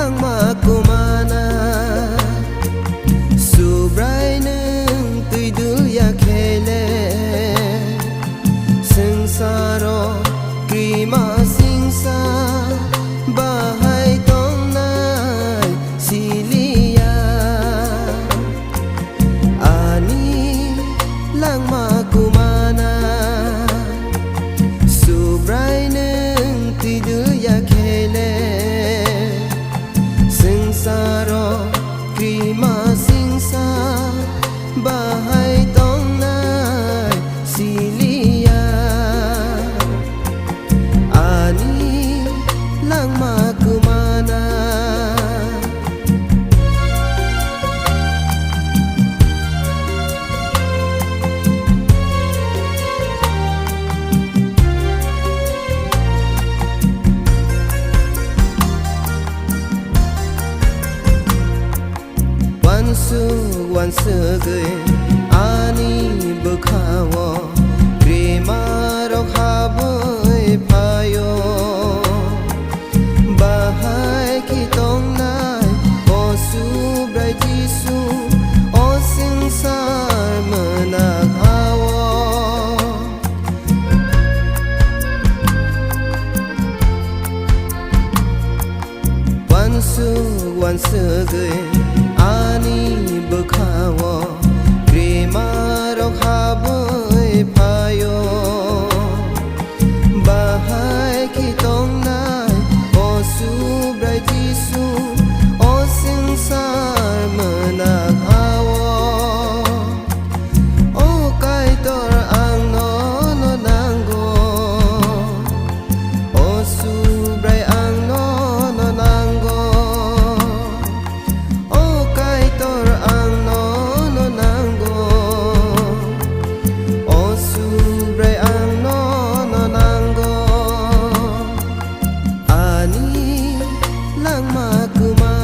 langma kumana subrai nung tuidul ya khele sengsaro krima singsa bahai tong nai silia ani langma kumana subrai nung tuidul ya khele sengsaro krima singsa bahai tong nai silia ani langma kumana wan segai ani bekhawo krema rok haboi payo bahai kitong nai o subrai jisu o sengsar menak hawo wan segai ani bekhawo krema rok haboi payo bahai kitong nai o subrai jisu o sengsar menak hawo o kai tor ang no nanggo o subrai ang no nanggo langma kumana